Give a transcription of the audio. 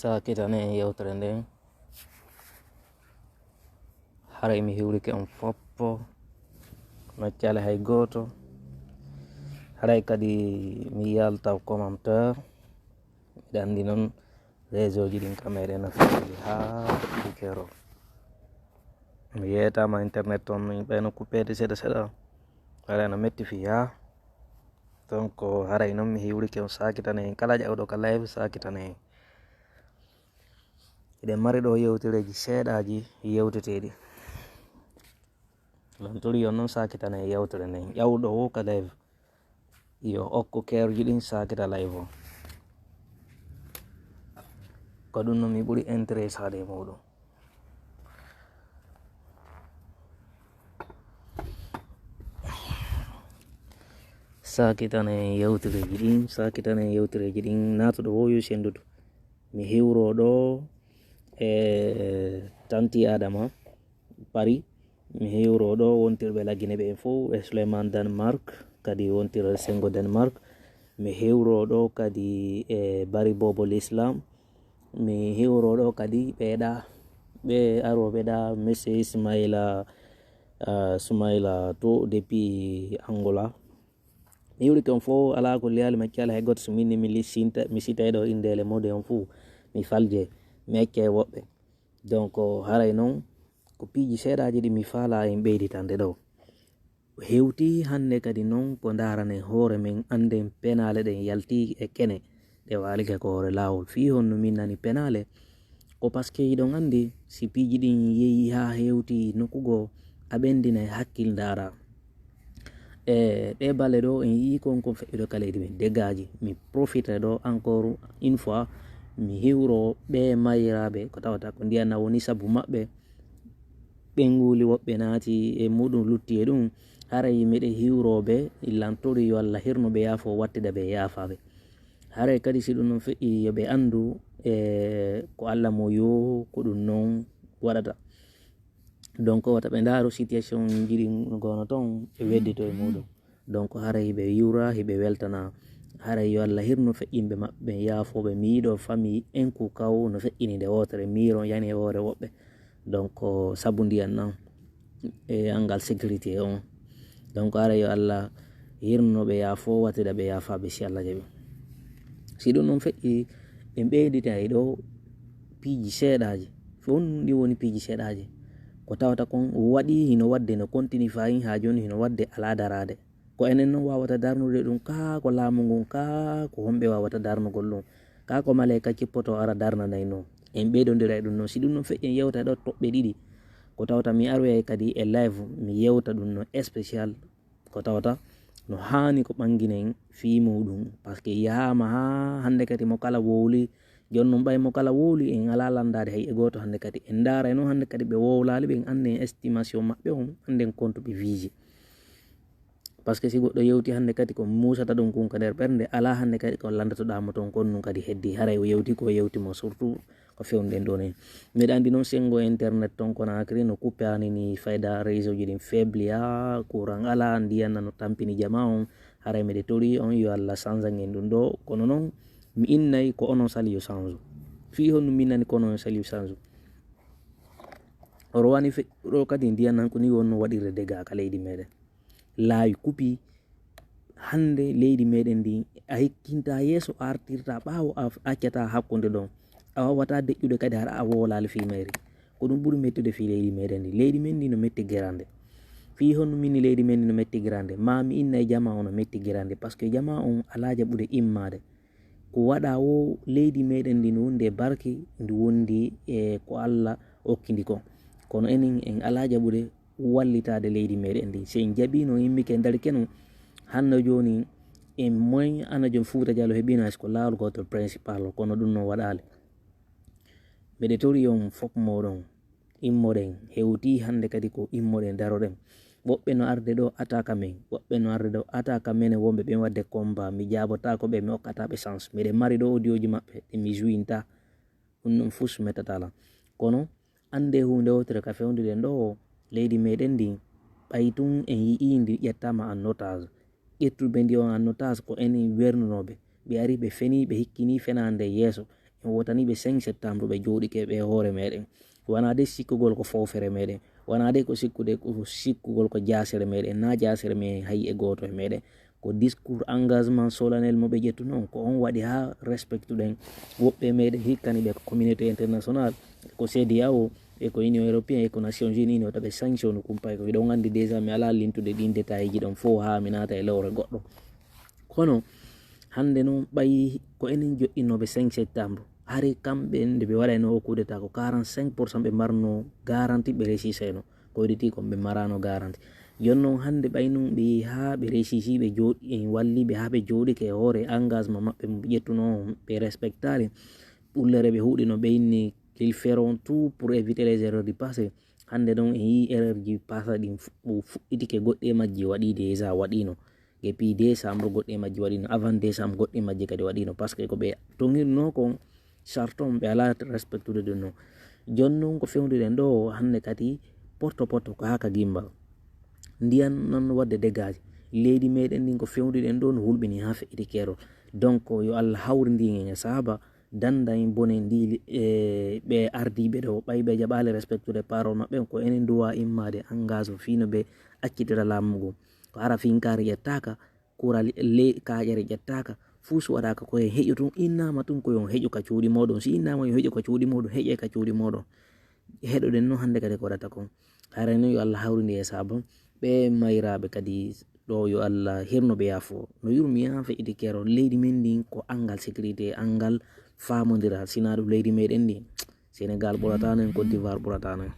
sakitane e yewtere nden haray mi hiwrike on foppo noccale hay goto. haray kadi mi yalta commentaire, miɗa andi noon réseau ji ɗin kameɗen nafaji ha ɗiɗi kero mi yeyetama internet toon min ɓeyno coupede seeɗa seeɗa haray no metti fiya. donc haray noon mi hiwrike on sakitane en kala ƴawɗo ka live sakitane en. eɗen mari ɗo yewtereji seeɗaji yewteteɗi lantori on noon sakitane e yewtere nden ƴawɗo wo ka live yo okko keruji ɗin sakita live o ko ɗum no mi ɓuri intéressade e muɗum. sakitane yewtereji ɗin sakitane yewtereji ɗin natuɗo wo yo sendudu mi hiwroɗo e tanti adama Paris, mi hiwroɗo wontirɓe laggine ɓe en fo e Souleymane Danemark kadi wontirɓe sengo Danemark, mi hiwroɗo kadi e Bari Bobo l'Islam, mi hiwroɗo kadi ɓeɗa ɓe aroɓe ɗa monsieur Soumaila to depuis Angola. mi hiwrike on fo ala ko liyali mi accala hay goto so minni mi sitayɗo indele mode on fou mi falje mi acca e woɓɓe. donc haray noon ko piiji seeɗaji ɗi mi faala en ɓeyditande ɗo hewti hande kadi noon ko darane hoore men anden penale ɗen yalti e kene ɗe walike ko hoore lawol fi honno min nani penale ko par ce que yiɗon andi si piiji ɗin yeehi ha hewti nokkugo a ɓendina e hakkil dara e ɗe balle ɗo en yii kon feƴƴude ka leydi men dégaji mi profite ɗo encore une fois mi hiwro ɓe mayiraɓe ko tawata ko ndiyana woni saabu maɓɓe ɓe nguli woɓɓe naati e muɗum lutti e ɗum haray miɗe hiwroɓe lantori yo Allah hirnoɓe yaafo wattida ɓe yaafaɓe. haray kadi si ɗum noon feƴƴi yoɓe andu e ko Allah mo yo ko ɗum noon waɗata. donc wata ɓe ndaaro situation jiɗi gono toon ɓe weddito e muɗum. donc haray hiɓe yiwra hiɓe weltana haray yo Allah hirno feƴƴinɓe maɓɓe yaafoɓe mi yiɗo famille enku kaw no feƴƴini nde wotere miiron yani e hoore woɓɓe. donc sabu ndiyan nan e angal sécurité on. donc haray yo Allah hirnoɓe yaafo wattida ɓe yaafaɓe si Allah jaɓi. si ɗum noon feƴƴi ɓe ɓeydita e ɗo piiji seeɗaji fon ɗi woni piiji seeɗaji ko tawata kon waɗi hino wadde no continue fayin ha joni hino wadde ala darade ko enen noon wawata darnude ɗum ka ko laamu ngun ka ko homɓe wawata darnugol ɗum ka ko malayka cippoto ara darnanay noon en ɓeydodira e ɗum noon. si ɗum noon feƴƴi en yewta ɗo toɓɓe ɗiɗi ko tawata mi aroyay kadi e live mi yewta ɗum no spécial ko tawata no hani ko ɓanginen fi muɗum par ce que yahama ha hande kadi mo kala wowli jonnon ɓay mo kala wowli en ala landade hay e goto hande kadi en daara noon hande kadi ɓe wowlali ɓen ande estimation maɓɓe on anden compte ɓe wiiji par ce que si goɗɗo yewti hande kadi ko musata ɗum kun ka nder ɓernde ala hande kadi ko landatoɗamo toon kon ɗum kadi heddi haray o yewti ko yewtimo surtout ko fewnuɗen ɗon en. mbiɗa andi noon sengo internet toon Conakry no coupé ani ni fayda réseau ji ɗin faible ya courant ala ndiyanna no tampini jama on haray miɗe tori on yo Allah changean en ɗum ɗo kono noon mi innay ko onon sali yo change fi honno min nani ko onon sali yo change rowani feƴƴuɗo kadi ndiyanan ko ni wonno waɗirde dégâts ka leydi meɗen laawi kupi hande leydi meɗen ndi a hikkinta yeeso a artirta ɓaawo a accata hakkude ɗon a wawata deƴƴude kadi hara a wolali fi mayri ko ɗum ɓuuri mettude fi leydi meɗen ndi. leydi men ndi no metti gerande fi honno minni leydi men ndi no metti gerande mami inna e jama on no metti gerande par ce que jama on ala jaɓude immade ko waɗa wo leydi meɗen ndi no wondi e barki ndi wondi e ko Allah hokkidi kon kono enen en ala jaɓude wallitade leydi meɗen ndi si en jaɓino yimmike darkeno hanno joni en moy ana joni Fouta Diallo heɓino haysko lawol gotol principal kono ɗum noon waɗali. mbeɗe tori on fop moɗon immoɗen hewti hande kadi ko immoɗen daroɗen woɓɓe no arde ɗo ataka men woɓɓe no arde ɗo ataka mene wonɓe ɓen wadde combat mi jabotako ɓe mi hokkataɓe chance miɗen mari ɗo audio ji maɓɓe ɗe mi jouinta ɗum ɗum fus metatala kono ande hunde wotere ka fewnuɗen ɗo leydi meɗen ndi ɓay tun en yii ndi ƴettama en otage ƴettuɓe ndi on en otage ko enen wernunoɓe ɓe ari ɓe feni ɓe hikkini fenande yeeso wotani ɓe 5 septembre ɓe jooɗi ke ɓe hoore meɗen wana de sikkugol ko fofere meɗen wana de ko sikkugol ko jasere meɗen na jasere me hay e goto e meɗen ko discours engagement solennel mo ɓe ƴettu noon ko on waɗi ha respectuɗen woɓɓe meɗen hikkani ɓe ko communauté international ko CEDEAO e ko union européen e ko nations unis ni taɓe sanction kumpay ko ɗon andi déjà mi ala lintude ɗin détail ji ɗon fo ha mi nata e lewre goɗɗo kono hande noon ɓayi ko enen joɗɗinoɓe 5 septembre hari kamɓe nde ɓe waɗayno o coup d'état ko 45% ɓe marno garanti ɓe réussiseno ko waɗiti kon ɓe marano garanti jonnon hande ɓaynum ɓe ha ɓe réussisi ɓe jooɗi walliɓe ha ɓe jooɗike hoore engagement maɓɓe mo ƴettuno ɓe respectari ɓullere ɓe huuɗino ɓe inni qu'ils feront tout pour éviter les erreurs du passé hande noon e yi erreur ji passa ɗin fuɗɗitike goɗɗe majji waɗi déjà waɗino depuis décembre goɗɗe majji waɗino avant décembre goɗɗe majji kadi waɗino par ce que ko ɓe tongirno kon charton ɓe ala respectude ɗum noon jonnon ko fewnuɗen ɗo hande kadi porto ko haka gimbal ndiyan non wadde dégage leydi meɗen ndin ko fewnuɗen ɗo no hulɓini ha feƴƴiti kerol donc yo Allah hawrindin e sahaba danda en bone ndi ɓe ardiɓe ɗo ɓay ɓe jaɓali respectude parole maɓɓe ko enen duwa immade engage fino ɓe accitira laamu ngu ko ara finkari ƴettaka kura kaƴere ƴettaka fuu so waɗaka koye heƴo tun innama tun koyon heƴo ka cuuɗi moɗon si innama yo heƴo ka cuuɗi moɗon heƴe ka cuuɗi moɗon heɗoɗen noon hande kadi ko waɗata kon hara noon yo Allah hawrindi e sahaba ɓe mayiraɓe kadi ɗo yo Allah hirnoɓe yaafo no yurmi ha feƴƴiti kero leydi men ndin ko angal sécurité angal famodiral sina ɗum leydi meɗen ndi Sénégal ɓuratano en Côte d'Ivoire ɓuratano en